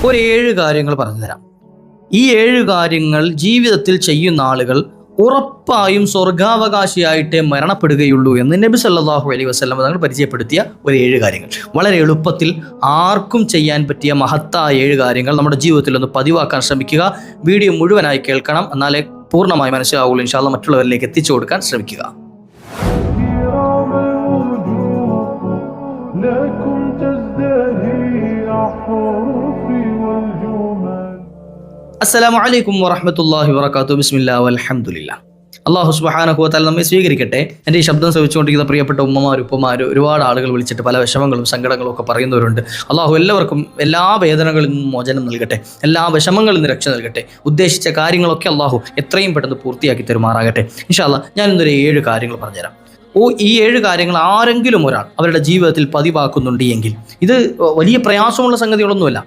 ഒരു 7 കാര്യങ്ങൾ പറഞ്ഞു തരാം. ഈ 7 കാര്യങ്ങൾ ജീവിതത്തിൽ ചെയ്യുന്ന ആളുകൾ ഉറപ്പായും സ്വർഗാവകാശിയായിട്ടേ മരണപ്പെടുകയുള്ളൂ എന്ന് നബി സല്ലല്ലാഹു അലൈഹി വസല്ലം തങ്ങൾ പരിചയപ്പെടുത്തിയ ഒരു 7 കാര്യങ്ങൾ. വളരെ എളുപ്പത്തിൽ ആർക്കും ചെയ്യാൻ പറ്റിയ മഹത്തായ 7 കാര്യങ്ങൾ നമ്മുടെ ജീവിതത്തിൽ ഒന്ന് പതിവാക്കാൻ ശ്രമിക്കുക. വീഡിയോ മുഴുവനായി കേൾക്കണം, എന്നാലേ പൂർണ്ണമായി മനസ്സിലാവുള്ളൂ. ഇൻഷാ അല്ലാഹ് മറ്റുള്ളവരിലേക്ക് എത്തിച്ചു കൊടുക്കാൻ ശ്രമിക്കുക. അസ്സലാമു അലൈക്കും വറഹ്മത്തുള്ളാഹി വബറകാതുഹു. ബിസ്മില്ലാഹി വൽഹംദുലില്ലാഹ്. അല്ലാഹു സുബ്ഹാനഹു വ തആല നമ്മെ സ്വീകരിക്കട്ടെ. എൻ്റെ ഈ ശബ്ദം ശ്രവിച്ചുകൊണ്ടിരിക്കുന്ന പ്രിയപ്പെട്ട ഉമ്മമാരും ഉപ്പമാരും ഒരുപാട് ആളുകൾ വിളിച്ചിട്ട് പല വിഷമങ്ങളും സങ്കടങ്ങളും ഒക്കെ പറയുന്നവരുണ്ട്. അല്ലാഹു എല്ലാവർക്കും എല്ലാ വേദനകളിൽ നിന്നും മോചനം നൽകട്ടെ, എല്ലാ വിഷമങ്ങളിൽ നിന്ന് രക്ഷ നൽകട്ടെ. ഉദ്ദേശിച്ച കാര്യങ്ങളൊക്കെ അല്ലാഹു എത്രയും പെട്ടെന്ന് പൂർത്തിയാക്കി തരുമാറാകട്ടെ. ഇൻഷാ അല്ലാഹ് ഞാൻ ഇന്നൊരു 7 കാര്യങ്ങൾ പറഞ്ഞുതരാം. ഈ 7 കാര്യങ്ങൾ ആരെങ്കിലും ഒരാൾ അവരുടെ ജീവിതത്തിൽ പതിവാക്കുന്നുണ്ട് എങ്കിൽ ഇത് വലിയ പ്രയാസമുള്ള സംഗതികളൊന്നുമല്ല,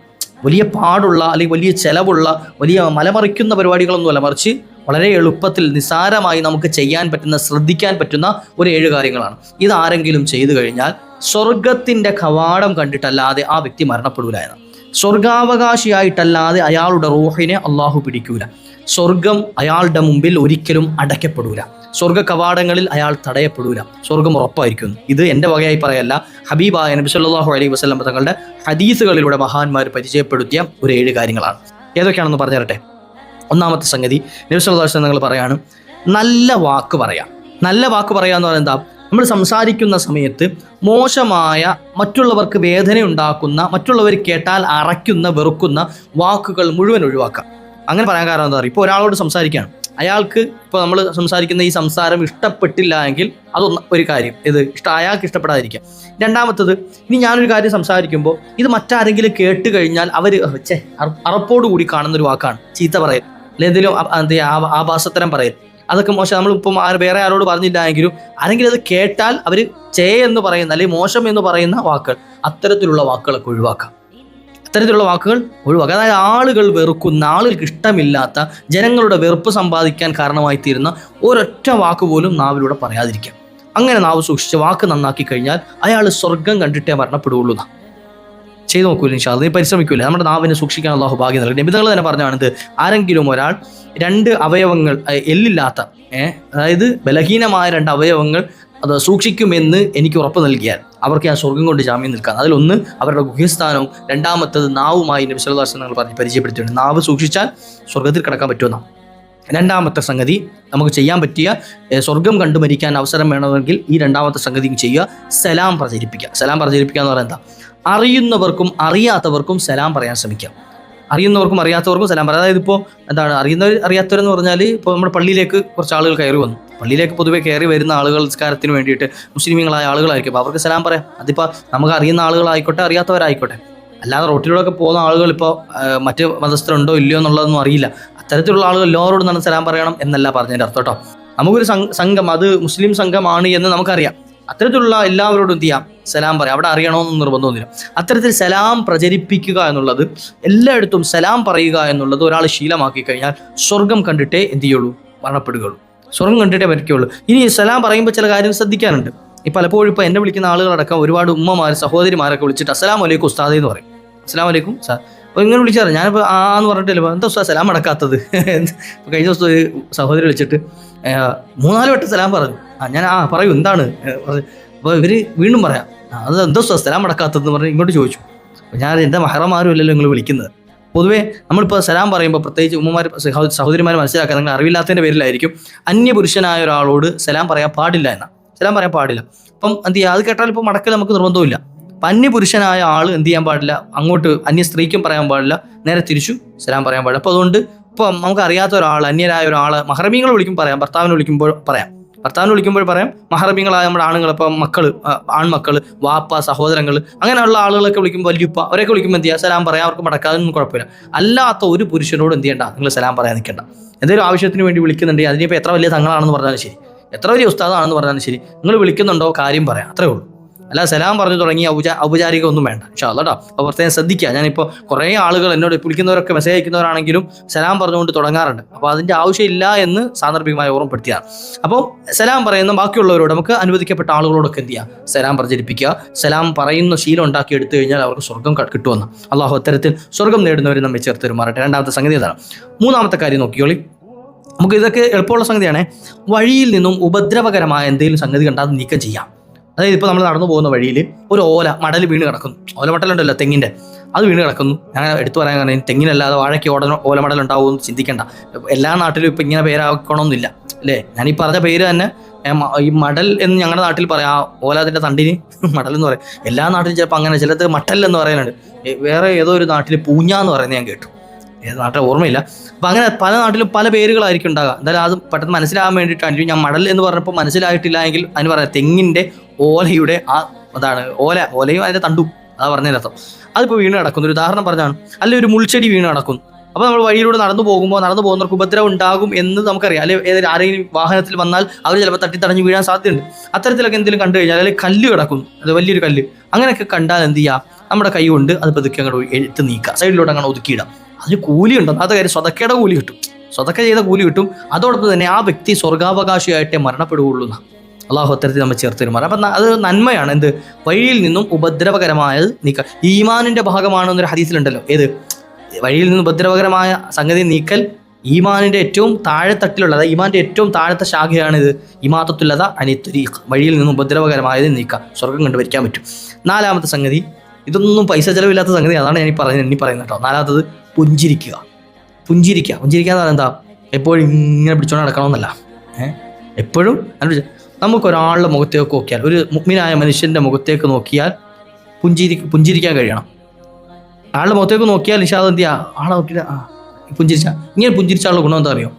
വലിയ പാടുള്ള അല്ലെങ്കിൽ വലിയ ചെലവുള്ള വലിയ മലമറിക്കുന്ന പരിപാടികളൊന്നുമല്ല, മറിച്ച് വളരെ എളുപ്പത്തിൽ നിസ്സാരമായി നമുക്ക് ചെയ്യാൻ പറ്റുന്ന ശ്രദ്ധിക്കാൻ പറ്റുന്ന ഒരു 7 കാര്യങ്ങളാണ്. ഇതാരെങ്കിലും ചെയ്തു കഴിഞ്ഞാൽ സ്വർഗത്തിൻ്റെ കവാടം കണ്ടിട്ടല്ലാതെ ആ വ്യക്തി മരണപ്പെടൂല എന്ന്. സ്വർഗാവകാശിയായിട്ടല്ലാതെ അയാളുടെ റൂഹിനെ അള്ളാഹു പിടിക്കൂല. സ്വർഗം അയാളുടെ മുമ്പിൽ ഒരിക്കലും അടയ്ക്കപ്പെടൂല. സ്വർഗ കവാടങ്ങളിൽ അയാൾ തടയപ്പെടൂല. സ്വർഗം ഉറപ്പായിരിക്കുന്നു. ഇത് എൻ്റെ വകയായി പറയല്ല, ഹബീബായ നബി സല്ലല്ലാഹു അലൈഹി വസല്ലം തങ്ങളുടെ ഹദീസുകളിലൂടെ മഹാന്മാർ പരിചയപ്പെടുത്തിയ ഒരു 7 കാര്യങ്ങളാണ്. ഏതൊക്കെയാണെന്ന് പറഞ്ഞു തരട്ടെ. ഒന്നാമത്തെ സംഗതി, നബി സല്ലല്ലാഹു അലൈഹി വസല്ലം തങ്ങൾ പറയാണ്, നല്ല വാക്ക് പറയാം. നല്ല വാക്ക് പറയുക എന്ന് പറയുന്നത് എന്താ? നമ്മൾ സംസാരിക്കുന്ന സമയത്ത് മോശമായ, മറ്റുള്ളവർക്ക് വേദന ഉണ്ടാക്കുന്ന, മറ്റുള്ളവർ കേട്ടാൽ അറയ്ക്കുന്ന, വെറുക്കുന്ന വാക്കുകൾ മുഴുവൻ ഒഴിവാക്കാം. അങ്ങനെ പറയാൻ കാരണം എന്താ പറയുക, ഇപ്പോൾ ഒരാളോട് സംസാരിക്കുകയാണ്, അയാൾക്ക് ഇപ്പോൾ നമ്മൾ സംസാരിക്കുന്ന ഈ സംസാരം ഇഷ്ടപ്പെട്ടില്ല എങ്കിൽ ഒരു കാര്യം, അയാൾക്ക് ഇഷ്ടപ്പെടാതിരിക്കാം. രണ്ടാമത്തത്, ഇനി ഞാനൊരു കാര്യം സംസാരിക്കുമ്പോൾ ഇത് മറ്റാരെങ്കിലും കേട്ട് കഴിഞ്ഞാൽ അവർ അറപ്പോട് കൂടി കാണുന്നൊരു വാക്കാണ് ചീത്ത പറയൽ, അല്ലെങ്കിൽ എന്തെങ്കിലും ആഭാസത്തരം പറയൽ. അതൊക്കെ മോശം. നമ്മളിപ്പം വേറെ ആരോട് പറഞ്ഞില്ല എങ്കിലും ആരെങ്കിലും അത് കേട്ടാൽ അവർ എന്ന് പറയുന്ന അല്ലെങ്കിൽ മോശം എന്ന് പറയുന്ന വാക്കുകൾ, അത്തരത്തിലുള്ള വാക്കുകളൊക്കെ ഒഴിവാക്കാം. അതായത് ആളുകൾ വെറുക്കുന്ന, ആളുകൾക്ക് ഇഷ്ടമില്ലാത്ത, ജനങ്ങളുടെ വെറുപ്പ് സമ്പാദിക്കാൻ കാരണമായി തീരുന്ന ഒരൊറ്റ വാക്ക് പോലും നാവിലൂടെ പറയാതിരിക്കാം. അങ്ങനെ നാവ് സൂക്ഷിച്ച് വാക്ക് നന്നാക്കി കഴിഞ്ഞാൽ അയാൾ സ്വർഗം കണ്ടിട്ടേ മരണപ്പെടുകയുള്ളൂ. ചെയ്തു നോക്കൂല, ഇൻഷാ അല്ലാഹ്. നീ പരിശ്രമിക്കൂല. നമ്മുടെ നാവിനെ സൂക്ഷിക്കാൻ അല്ലാഹു ഭാഗ്യം നൽകട്ടെ. നബിതങ്ങൾ തന്നെ പറഞ്ഞാണിത്, ആരെങ്കിലും ഒരാൾ 2 അവയവങ്ങൾ, എല്ലില്ലാത്ത, അതായത് ബലഹീനമായ 2 അവയവങ്ങൾ അത് സൂക്ഷിക്കുമെന്ന് എനിക്ക് ഉറപ്പ് നൽകിയാൽ അവർക്ക് ഞാൻ സ്വർഗം കൊണ്ട് ജാമ്യം നിൽക്കാം. അതിലൊന്ന് അവരുടെ ഗുഹ്യസ്ഥാനവും, രണ്ടാമത്തത് നാവുമായി നബി സല്ലല്ലാഹു അലൈഹി വസല്ലം പറഞ്ഞ് പരിചയപ്പെടുത്തിയിട്ടുണ്ട്. നാവ് സൂക്ഷിച്ചാൽ സ്വർഗത്തിൽ കിടക്കാൻ പറ്റുമെന്നാണ്. രണ്ടാമത്തെ സംഗതി, നമുക്ക് ചെയ്യാൻ പറ്റിയ സ്വർഗം കണ്ടു മരിക്കാൻ അവസരം വേണമെങ്കിൽ ഈ 2ാമത്തെ സംഗതിയും ചെയ്യുക, സലാം പ്രചരിപ്പിക്കുക. സലാം പ്രചരിപ്പിക്കുക എന്ന് പറയുന്നത് എന്താ? അറിയുന്നവർക്കും അറിയാത്തവർക്കും സലാം പറയാൻ ശ്രമിക്കാം. അറിയുന്നവർക്കും അറിയാത്തവർക്കും സലാം പറയാം. അതായത് ഇപ്പോൾ എന്താണ്, അറിയാത്തവരെന്ന് പറഞ്ഞാൽ ഇപ്പോൾ നമ്മുടെ പള്ളിയിലേക്ക് കുറച്ച് ആളുകൾ കയറി വന്നു. പള്ളിയിലേക്ക് പൊതുവെ കയറി വരുന്ന ആളുകൾ നിസ്കാരത്തിന് വേണ്ടിയിട്ട് മുസ്ലിമീങ്ങളായ ആളുകളായിരിക്കും. അപ്പോൾ അവർക്ക് സലാം പറയാം. അതിപ്പോൾ നമുക്ക് അറിയുന്ന ആളുകളായിക്കോട്ടെ, അറിയാത്തവരായിക്കോട്ടെ. അല്ലാതെ റോട്ടിലൂടെയൊക്കെ പോകുന്ന ആളുകൾ ഇപ്പോൾ മറ്റ് മതസ്ഥരുണ്ടോ ഇല്ലയോ എന്നുള്ളതൊന്നും അറിയില്ല. അത്തരത്തിലുള്ള ആളുകൾ എല്ലാവരോടും തന്നെ സലാം പറയണം എന്നല്ല പറഞ്ഞതിൻ്റെ അർത്ഥം കേട്ടോ. നമുക്കൊരു സംഘം, അത് മുസ്ലിം സംഘമാണ് എന്ന് നമുക്കറിയാം. അത്തരത്തിലുള്ള എല്ലാവരോടും എന്ത് ചെയ്യാം? സലാം പറയാം. അവിടെ അറിയണമെന്ന് നിർബന്ധമൊന്നുമില്ല. അത്തരത്തിൽ സലാം പ്രചരിപ്പിക്കുക എന്നുള്ളത്, എല്ലായിടത്തും സലാം പറയുക എന്നുള്ളത് ഒരാൾ ശീലമാക്കി കഴിഞ്ഞാൽ സ്വർഗം കണ്ടിട്ടേ എന്ത് ചെയ്യുള്ളൂ? മരണപ്പെടുകയുള്ളൂ. സ്വർഗം കണ്ടിട്ടേ മരിക്കുകയുള്ളൂ. ഇനി സലാം പറയുമ്പോൾ ചില കാര്യം ശ്രദ്ധിക്കാനുണ്ട്. പലപ്പോഴും ഇപ്പോൾ എന്നെ വിളിക്കുന്ന ആളുകളടക്കം ഒരുപാട് ഉമ്മമാർ, സഹോദരിമാരൊക്കെ വിളിച്ചിട്ട് അസ്സലാമു അലൈക്കും ഉസ്താദേ എന്ന് പറയും. അസ്സലാമു അലൈക്കും സാർ. അപ്പോൾ ഇങ്ങനെ വിളിച്ചാറ്, ഞാനിപ്പോൾ എന്ന് പറഞ്ഞിട്ടില്ല, എന്താ ഉസ്താദ് സലാം അടക്കാത്തത്? കഴിഞ്ഞ ദിവസം ഒരു സഹോദരി വിളിച്ചിട്ട് 3-4 വട്ടം സലാം പറഞ്ഞു. ഞാൻ പറയൂ എന്താണ്? അപ്പോൾ ഇവർ വീണ്ടും പറയാം, അത് എന്താ ഉസ്താദ് സലാം അടക്കാത്തതെന്ന് പറഞ്ഞ് ഇങ്ങോട്ട് ചോദിച്ചു. ഞാൻ എൻ്റെ മഹറമാരും ഇല്ലല്ലോ നിങ്ങൾ വിളിക്കുന്നത്. പൊതുവേ നമ്മളിപ്പോൾ സലാം പറയുമ്പോൾ പ്രത്യേകിച്ച് ഉമ്മമാർ, സഹോദരിമാർ മനസ്സിലാക്കുക, നിങ്ങൾ അറിവില്ലാത്തതിൻ്റെ പേരിലായിരിക്കും അന്യപുരുഷനായ ഒരാളോട് സലാം പറയാൻ പാടില്ല എന്നാണ്. സലാം പറയാൻ പാടില്ല. അപ്പം എന്ത് ചെയ്യുക? അത് കേട്ടാൽ ഇപ്പോൾ മടക്കൽ നമുക്ക് നിർബന്ധമില്ല. അപ്പം അന്യപുരുഷനായ ആൾ എന്ത് ചെയ്യാൻ പാടില്ല? അങ്ങോട്ട് അന്യ സ്ത്രീക്കും പറയാൻ പാടില്ല, നേരെ തിരിച്ചു സലാം പറയാൻ പാടില്ല. അപ്പോൾ അതുകൊണ്ട് ഇപ്പോൾ നമുക്ക് അറിയാത്ത ഒരാൾ, അന്യരായ ഒരാൾ, മഹറമീങ്ങൾ വിളിക്കുമ്പോൾ പറയാം, ഭർത്താവിനെ വിളിക്കുമ്പോൾ പറയാം, മഹറമീങ്ങളായ നമ്മുടെ ആണുങ്ങൾ, ഇപ്പം മക്കൾ, ആൺമക്കൾ, വാപ്പ, സഹോദരങ്ങൾ, അങ്ങനെയുള്ള ആളുകളൊക്കെ വിളിക്കുമ്പോൾ വല്യുപ്പ, അവരൊക്കെ വിളിക്കുമ്പോൾ എന്ത് ചെയ്യുക? സലാം പറയാം. അവർക്ക് മടക്കാതൊന്നും കുഴപ്പമില്ല. അല്ലാത്ത ഒരു പുരുഷനോട് എന്ത് ചെയ്യണ്ട? നിങ്ങൾ സലാം പറയാൻ നിൽക്കേണ്ട. എന്തെങ്കിലും ആവശ്യത്തിന് വേണ്ടി വിളിക്കുന്നുണ്ടെങ്കിൽ അതിനിപ്പോൾ എത്ര വലിയ തങ്ങളാണെന്ന് പറഞ്ഞാലും ശരി, എത്ര വലിയ ഉസ്താദാണെന്ന് പറഞ്ഞാലും ശരി, നിങ്ങൾ വിളിക്കുന്നുണ്ടോ കാര്യം പറയാം, അത്രേ ഉള്ളൂ. അല്ല സലാം പറഞ്ഞു തുടങ്ങി ഔപചാരിക ഒന്നും വേണ്ട ഇൻഷാ അല്ലാഹ് കേട്ടോ. അപ്പോൾ പ്രത്യേകം ശ്രദ്ധിക്കുക. ഞാനിപ്പോൾ കുറേ ആളുകൾ എന്നോട് വിളിക്കുന്നവരൊക്കെ മെസ്സേജ് അയക്കുന്നവരാണെങ്കിലും സലാം പറഞ്ഞുകൊണ്ട് തുടങ്ങാറുണ്ട്. അപ്പോൾ അതിൻ്റെ ആവശ്യമില്ല എന്ന് സാന്ദർഭികമായി ഓർമ്മപ്പെടുത്തിയാണ്. അപ്പോൾ സലാം പറയുന്ന ബാക്കിയുള്ളവരോട് നമുക്ക് അനുവദിക്കപ്പെട്ട ആളുകളോടൊക്കെ എന്ത് ചെയ്യുക, സലാം പ്രചരിപ്പിക്കുക. സലാം പറയുന്ന ശീലം ഉണ്ടാക്കി എടുത്തു കഴിഞ്ഞാൽ അവർക്ക് സ്വർഗ്ഗം കിട്ടുമെന്ന്. അള്ളാഹു അത്തരത്തിൽ സ്വർഗ്ഗം നേടുന്നവർ നമ്മെ ചേർത്ത് പെരുമാറട്ടെ. രണ്ടാമത്തെ സംഗതി അതാണ്. മൂന്നാമത്തെ കാര്യം നോക്കിയോളി. നമുക്ക് ഇതൊക്കെ എളുപ്പമുള്ള സംഗതിയാണ്. വഴിയിൽ നിന്നും ഉപദ്രവകരമായ എന്തെങ്കിലും സംഗതി കണ്ടാൽ അത് നീക്കം ചെയ്യാം. അതായത് ഇപ്പോൾ നമ്മൾ നടന്നു പോകുന്ന വഴിയിൽ ഒരു മടൽ വീണ് കിടക്കുന്നു. മടലുണ്ടല്ലോ തെങ്ങിൻ്റെ, അത് വീണ് കിടക്കുന്നു. ഞാൻ എടുത്തു പറയാൻ കാരണം തെങ്ങിനല്ലാതെ വാഴയ്ക്ക് ഓലമടൽ ഉണ്ടാവുമെന്ന് ചിന്തിക്കേണ്ട. എല്ലാ നാട്ടിലും ഇപ്പം ഇങ്ങനെ പേരാക്കണമെന്നില്ല അല്ലേ. ഞാനീ പറഞ്ഞ പേര് തന്നെ ഈ മടൽ എന്ന് ഞങ്ങളുടെ നാട്ടിൽ പറയാം. അതിൻ്റെ തണ്ടിന് മടൽ എന്ന് പറയും. എല്ലാ നാട്ടിലും ചിലപ്പോൾ അങ്ങനെ, ചിലത് മട്ടൽ എന്ന് പറയുന്നുണ്ട്. വേറെ ഏതോ ഒരു നാട്ടിൽ പൂഞ്ഞ എന്ന് പറയുന്നത് ഞാൻ കേട്ടു. ഏത് നാട്ടിൽ ഓർമ്മയില്ല. അപ്പം അങ്ങനെ പല നാട്ടിലും പല പേരുകളായിരിക്കും ഉണ്ടാകുക. എന്തായാലും അത് പെട്ടെന്ന് മനസ്സിലാകാൻ വേണ്ടിയിട്ടാണ് ഞാൻ മടൽ എന്ന് പറഞ്ഞപ്പോൾ മനസ്സിലായിട്ടില്ല എങ്കിൽ അതിന് പറയാം തെങ്ങിൻ്റെ ഓലയുടെ അതാണ് ഓലയും അതിൻ്റെ തണ്ടും, അതാ പറഞ്ഞതിനർത്ഥം. അതിപ്പോൾ വീണ് കിടക്കുന്നു. ഒരു ഉദാഹരണം പറഞ്ഞാണ്. അല്ലെങ്കിൽ ഒരു മുൾച്ചെടി വീണ് കിടക്കുന്നു. അപ്പോൾ നമ്മൾ വഴിയിലൂടെ നടന്നു പോകുന്നവർക്ക് ഉപദ്രവം ഉണ്ടാകും എന്ന് നമുക്കറിയാം. അല്ലെങ്കിൽ ആരെങ്കിലും വാഹനത്തിൽ വന്നാൽ അവർ ചിലപ്പോൾ തട്ടിത്തടഞ്ഞ് വീഴാൻ സാധ്യതയുണ്ട്. അത്തരത്തിലൊക്കെ എന്തെങ്കിലും കണ്ടു കഴിഞ്ഞാൽ, അല്ലെങ്കിൽ കല്ല് കിടക്കുന്നു, അത് വലിയൊരു കല്ല്, അങ്ങനെയൊക്കെ കണ്ടാൽ എന്ത് ചെയ്യുക, നമ്മുടെ കൈ കൊണ്ട് അത് പതുക്കെ അങ്ങോട്ട് എടുത്ത് നീക്കുക, സൈഡിലോട്ട് അങ്ങനെ ഒതുക്കിയിടാം. അതിന് കൂലി ഉണ്ട്. അത് കാര്യം സ്വതക്കയുടെ കൂലി കിട്ടും, സ്വതക്ക ചെയ്ത കൂലി കിട്ടും. അതോടൊപ്പം തന്നെ ആ വ്യക്തി സ്വർഗാവകാശിയായിട്ടേ മരണപ്പെടുകയുള്ളൂ. അള്ളാഹു അത്തരത്തിൽ നമ്മൾ ചേർത്ത് പെരുമാറും. അപ്പം അത് നന്മയാണ്. എന്ത്? വഴിയിൽ നിന്നും ഉപദ്രവകരമായത് നീക്കുക. ഈമാനിൻ്റെ ഭാഗമാണെന്നൊരു ഹദീസിലുണ്ടല്ലോ. ഏത്? വഴിയിൽ നിന്ന് ഉപദ്രവകരമായ സംഗതി നീക്കൽ ഈമാനിൻ്റെ ഏറ്റവും താഴെത്തട്ടിലുള്ളത്, ഈമാൻ്റെ ഏറ്റവും താഴത്തെ ശാഖയാണിത്. ഇമാത്തത്തുല്ലത അനിത്തുരീഖ്, വഴിയിൽ നിന്ന് ഉപദ്രവകരമായത് നീക്കുക, സ്വർഗം കണ്ടുവരിക്കാൻ പറ്റും. നാലാമത്തെ സംഗതി, ഇതൊന്നും പൈസ ചിലവില്ലാത്ത സംഗതി, അതാണ് ഞാൻ പറയുന്നത് കേട്ടോ. നാലാമത്തത് പുഞ്ചിരിക്കുക എന്ന് പറഞ്ഞാൽ എന്താ, എപ്പോഴും ഇങ്ങനെ പിടിച്ചോണ്ട് നടക്കണമെന്നല്ല. എപ്പോഴും നമുക്കൊരാളുടെ മുഖത്തേക്ക് നോക്കിയാൽ, ഒരു മുഅ്മിനായ മനുഷ്യൻ്റെ മുഖത്തേക്ക് നോക്കിയാൽ പുഞ്ചിരിക്കാൻ കഴിയണം. ആളുടെ മുഖത്തേക്ക് നോക്കിയാൽ നിഷാദ് എന്ത് ചെയ്യുക, ആളെ നോക്കിയിട്ട് ഇങ്ങനെ പുഞ്ചിരിച്ചാലുള്ള ഗുണം എന്താ അറിയോ,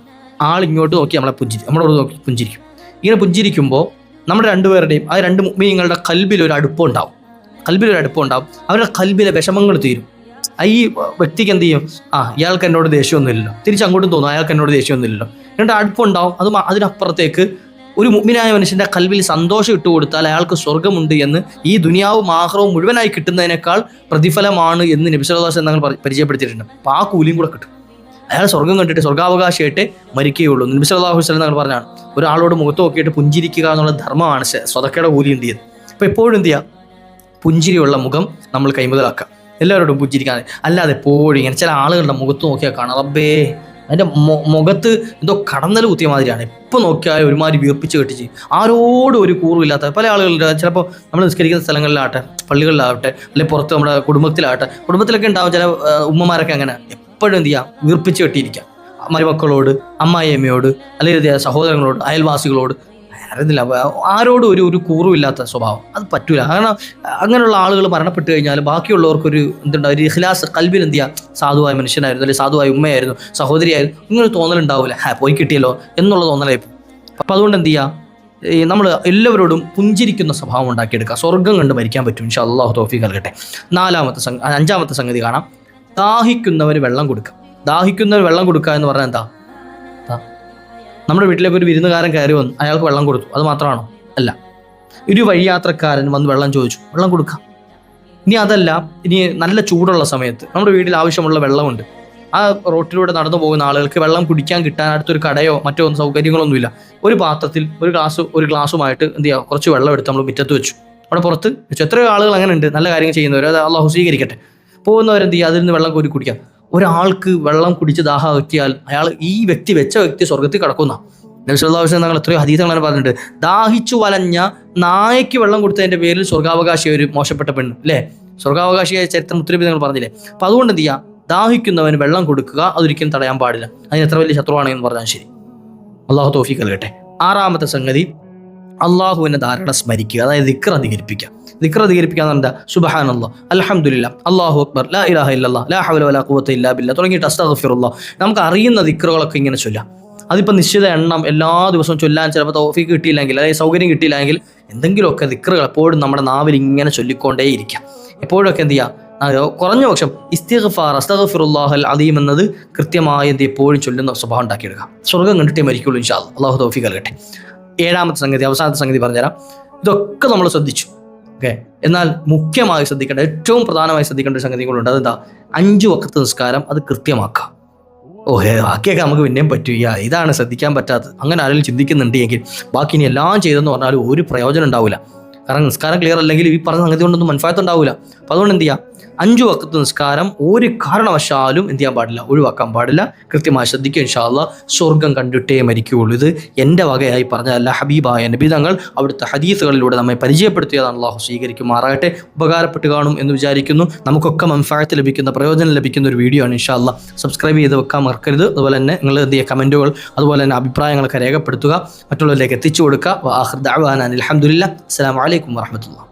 ആൾ ഇങ്ങോട്ട് നോക്കി നമ്മളോട് നോക്കി പുഞ്ചിരിക്കും. ഇങ്ങനെ പുഞ്ചിരിക്കുമ്പോൾ നമ്മുടെ രണ്ടുപേരുടെയും ആ രണ്ട് മുഅ്മിനീങ്ങളുടെ കൽബിലൊരു അടുപ്പമുണ്ടാവും. അവരുടെ കൽബിലെ വിഷമങ്ങൾ തീരും. ഈ വ്യക്തിക്ക് എന്ത് ചെയ്യും, ഇയാൾക്ക് എന്നോട് ദേഷ്യമൊന്നുമില്ലല്ലോ, തിരിച്ചങ്ങോട്ടും തോന്നും അയാൾക്ക് എന്നോട് ദേഷ്യമൊന്നുമില്ലല്ലോ, എന്നിട്ട് അടുപ്പമുണ്ടാവും. അതിനപ്പുറത്തേക്ക് ഒരു മുഅ്മിനായ മനുഷ്യൻ്റെ കൽബിൽ സന്തോഷം ഇട്ട് കൊടുത്താൽ അയാൾക്ക് സ്വർഗ്ഗമുണ്ട് എന്ന്, ഈ ദുനിയാവും ആഖിറവും മുഴുവനായി കിട്ടുന്നതിനേക്കാൾ പ്രതിഫലമാണ് എന്ന് നബി സല്ലല്ലാഹു അലൈഹി വസല്ലം തങ്ങൾ പരിചയപ്പെടുത്തിയിട്ടുണ്ട്. അപ്പോൾ ആ കൂലിയും കൂടെ കിട്ടും. അയാൾ സ്വർഗ്ഗം കണ്ടിട്ട് സ്വർഗ്ഗാവകാശിയായിട്ട് മരിക്കുകയുള്ളൂ. നബി സല്ലല്ലാഹു അലൈഹി വസല്ലം തങ്ങൾ പറഞ്ഞാണ്, ഒരാളോട് മുഖത്ത് നോക്കിയിട്ട് പുഞ്ചിരിക്കുക എന്നുള്ള ധർമ്മമാണ് സ്വതക്കയുടെ കൂലി ഉണ്ട് ചെയ്ത്. അപ്പോൾ എപ്പോഴും എന്ത് ചെയ്യുക, പുഞ്ചിരിയുള്ള മുഖം നമ്മൾ കൈമുതലാക്കുക. എല്ലാവരോടും പുഞ്ചിരിക്കാൻ. അല്ലാതെ എപ്പോഴും ഇങ്ങനെ ചില ആളുകളുടെ മുഖത്ത് നോക്കിയാൽ കാണാം, റബ്ബേ അതിൻ്റെ മുഖത്ത് എന്തോ കടന്നൽ കുത്തിയ മാതിരിയാണ്. എപ്പോൾ നോക്കിയാൽ ഒരുമാതിരി വീർപ്പിച്ച് കെട്ടിച്ച്, ആരോടും ഒരു കൂറുമില്ലാത്ത പല ആളുകളുടെ, ചിലപ്പോൾ നമ്മൾ നിസ്കരിക്കുന്ന സ്ഥലങ്ങളിലാവട്ടെ, പള്ളികളിലാവട്ടെ, അല്ലെങ്കിൽ പുറത്ത് നമ്മുടെ കുടുംബത്തിലൊക്കെ ഉണ്ടാവും ചില ഉമ്മമാരൊക്കെ അങ്ങനെ എപ്പോഴും എന്ത് ചെയ്യുക, വീർപ്പിച്ച് കെട്ടിയിരിക്കുക. മരുമക്കളോട്, അമ്മായിയമ്മയോട്, അല്ലെങ്കിൽ സഹോദരങ്ങളോട്, അയൽവാസികളോട്, അറിയുന്നില്ല, ആരോടും ഒരു കൂറുമില്ലാത്ത സ്വഭാവം. അത് പറ്റൂല. കാരണം അങ്ങനെയുള്ള ആളുകൾ മരണപ്പെട്ട് കഴിഞ്ഞാൽ ബാക്കിയുള്ളവർക്കൊരു എന്തുണ്ടാവും, ഒരു ഇഖ്ലാസ്, കൽബിൽ എന്ത് ചെയ്യുക, സാധുവായ മനുഷ്യനായിരുന്നു, അല്ലെങ്കിൽ സാധുവായ ഉമ്മയായിരുന്നു, സഹോദരിയായിരുന്നു, ഇങ്ങനെ തോന്നലുണ്ടാവില്ല, പോയി കിട്ടിയല്ലോ എന്നുള്ള തോന്നലായിപ്പോൾ. അപ്പം അതുകൊണ്ട് എന്ത് ചെയ്യുക, നമ്മൾ എല്ലാവരോടും പുഞ്ചിരിക്കുന്ന സ്വഭാവം ഉണ്ടാക്കിയെടുക്കുക. സ്വർഗ്ഗം കണ്ട് മരിക്കാൻ പറ്റും ഇൻഷാ അല്ലാഹു തൗഫീഖ് നൽകട്ടെ. അഞ്ചാമത്തെ സംഗതി കാണാം, ദാഹിക്കുന്നവന് വെള്ളം കൊടുക്കുക. വെള്ളം കൊടുക്കുക എന്ന് പറഞ്ഞാൽ എന്താ, നമ്മുടെ വീട്ടിലേക്ക് ഒരു വിരുന്നുകാരൻ കയറി വന്നു, അയാൾക്ക് വെള്ളം കൊടുത്തു, അത് മാത്രമാണോ? അല്ല. ഒരു വഴിയാത്രക്കാരൻ വന്ന് വെള്ളം ചോദിച്ചു, വെള്ളം കൊടുക്കാം. ഇനി നല്ല ചൂടുള്ള സമയത്ത് നമ്മുടെ വീട്ടിൽ ആവശ്യമുള്ള വെള്ളമുണ്ട്, ആ റോട്ടിലൂടെ നടന്നു പോകുന്ന ആളുകൾക്ക് വെള്ളം കുടിക്കാൻ കിട്ടാൻ അടുത്തൊരു കടയോ മറ്റോ സൗകര്യങ്ങളൊന്നുമില്ല, ഒരു പാത്രത്തിൽ ഒരു ഗ്ലാസുമായിട്ട് എന്ത് ചെയ്യുക, കുറച്ച് വെള്ളം എടുത്ത് നമ്മൾ മുറ്റത്ത് വെച്ചു, അവിടെ പുറത്ത് വെച്ചു. എത്രയോ ആളുകൾ അങ്ങനെ ഉണ്ട്, നല്ല കാര്യങ്ങൾ ചെയ്യുന്നവർ, അത് അള്ളാഹു സ്വീകരിക്കട്ടെ. പോകുന്നവരെന്ത് ചെയ്യുക, അതിൽ നിന്ന് വെള്ളം കോരി കുടിക്കാം. ഒരാൾക്ക് വെള്ളം കുടിച്ച് ദാഹം എത്തിയാൽ ഈ വെച്ച വ്യക്തി സ്വർഗത്തിൽ കിടക്കുന്ന നബി സല്ലല്ലാഹു അലൈഹി വസല്ലം തങ്ങൾ എത്രയോ ഹദീസുകൾ പറഞ്ഞിട്ടുണ്ട്. ദാഹിച്ചു വലഞ്ഞ നായയ്ക്ക് വെള്ളം കൊടുത്തതിന്റെ പേരിൽ സ്വർഗാവകാശിയായ ഒരു മോശപ്പെട്ട പെണ്ണ്, അല്ലേ, സ്വർഗാവകാശിയായ ചരിത്രം മുത്തനബി നിങ്ങൾ പറഞ്ഞില്ലേ. അപ്പം അതുകൊണ്ട് എന്ത് ചെയ്യുക, ദാഹിക്കുന്നവന് വെള്ളം കൊടുക്കുക, അതൊരിക്കലും തടയാൻ പാടില്ല. അതിന് എത്ര വലിയ ശത്രുവാണെന്ന് പറഞ്ഞാൽ ശരി. അള്ളാഹു തൗഫീഖ് നൽകട്ടെ. ആറാമത്തെ സംഗതി, അള്ളാഹുവിനെ ധാരാളം സ്മരിക്കുക, അതായത് ദിക്ർ അധികരിപ്പിക്കുക. ദിക്ർ അധികരിപ്പിക്കുക എന്ന് പറഞ്ഞാൽ സുബ്ഹാനല്ലാഹ്, അൽഹംദുലില്ലാഹ്, അല്ലാഹു അക്ബർ, ലാ ഇലാഹ ഇല്ലല്ലാഹ്, ലാ ഹൗല വലാ ഖുവത ഇല്ലാ ബില്ലാഹ് തുടങ്ങിയിട്ട് അസ്തഗ്ഫിറുല്ലാഹ്. നമുക്ക് അറിയുന്ന ദിക്റുകളൊക്കെ ഇങ്ങനെ ചൊല്ലാം. അതിപ്പോൾ നിശ്ചിത എണ്ണം എല്ലാ ദിവസവും ചൊല്ലാൻ ചിലപ്പോൾ തൗഫീഖ് കിട്ടിയില്ലെങ്കിൽ, അല്ലെങ്കിൽ സൗകര്യം കിട്ടിയില്ലെങ്കിൽ, എന്തെങ്കിലുമൊക്കെ ദിക്റുകൾ എപ്പോഴും നമ്മുടെ നാവിൽ ഇങ്ങനെ ചൊല്ലിക്കൊണ്ടേയിരിക്കാം. എപ്പോഴൊക്കെ എന്ത് ചെയ്യുക, കുറഞ്ഞ പക്ഷം ഇസ്തിഗ്ഫാർ, അസ്തഗ്ഫിറുല്ലാഹൽ അദീം എന്നത് കൃത്യമായി എന്ത് എപ്പോഴും ചൊല്ലുന്ന സ്വഭാവം ഉണ്ടാക്കിയെടുക്കുക. സ്വർഗ്ഗം കണ്ടിട്ടേ മരിക്കുള്ളൂ ഇൻഷാ അല്ലാഹ്. അല്ലാഹു തൗഫീഖ് നൽകട്ടെ. ഏഴാമത്തെ സംഗതി, അവസാനത്തെ സംഗതി പറഞ്ഞുതരാം. ഇതൊക്കെ നമ്മൾ ശ്രദ്ധിച്ചു, ഓക്കെ. എന്നാൽ മുഖ്യമായി ശ്രദ്ധിക്കേണ്ട, ഏറ്റവും പ്രധാനമായി ശ്രദ്ധിക്കേണ്ട ഒരു സംഗതികളുണ്ട്. അതെന്താ? 5 വഖത്ത് നിസ്കാരം അത് കൃത്യമാക്കുക. ബാക്കിയൊക്കെ നമുക്ക് പിന്നെയും പറ്റുക, ഇതാണ് ശ്രദ്ധിക്കാൻ പറ്റാത്തത്. അങ്ങനെ ആരെങ്കിലും ചിന്തിക്കുന്നുണ്ടെങ്കിൽ ബാക്കി ഇനി എല്ലാം ചെയ്തെന്ന് പറഞ്ഞാൽ ഒരു പ്രയോജനം ഉണ്ടാവില്ല. കാരണം നിസ്കാരം ക്ലിയർ അല്ലെങ്കിൽ ഈ പറഞ്ഞ സംഗതി കൊണ്ടൊന്നും മനഫായത്ത് ഉണ്ടാവില്ല. അപ്പോൾ അതുകൊണ്ട് എന്ത് ചെയ്യുക? 5 വഖത്ത് നിസ്കാരം ഒരു കാരണവശാലും എന്ത് ചെയ്യാൻ പാടില്ല, ഒഴിവാക്കാൻ പാടില്ല. കൃത്യമായി ശ്രദ്ധിക്കുക. ഇൻഷാ അല്ലാഹ് സ്വർഗം കണ്ടിട്ടേ മരിക്കുകയുള്ളൂ. ഇത് എൻ്റെ വകയായി പറഞ്ഞതല്ല, ഹബീബായ നബി തങ്ങൾ അവിടുത്തെ ഹദീസുകളിലൂടെ നമ്മെ പരിചയപ്പെടുത്തിയതാണ്. അല്ലാഹു സ്വീകരിക്കുമാറാകട്ടെ. ഉപകാരപ്പെട്ട് കാണും എന്ന് വിചാരിക്കുന്നു. നമുക്കൊക്കെ മൻഫഅത്ത് ലഭിക്കുന്ന, പ്രയോജനം ലഭിക്കുന്ന ഒരു വീഡിയോ ആണ്. ഇൻഷാ അല്ലാഹ് സബ്സ്ക്രൈബ് ചെയ്ത് വെക്കാൻ മറക്കരുത്. അതുപോലെ തന്നെ നിങ്ങൾ എന്ത് ചെയ്യുക, കമൻറ്റുകൾ അതുപോലെ തന്നെ അഭിപ്രായങ്ങളൊക്കെ രേഖപ്പെടുത്തുക, മറ്റുള്ളവരിലേക്ക് എത്തിച്ചു കൊടുക്കുക. വആഖിറു ദഅ്വാനാ അൽഹംദുലില്ലാഹ്. അസ്സലാമു അലൈക്കും വറഹ്മത്തുള്ളാഹി.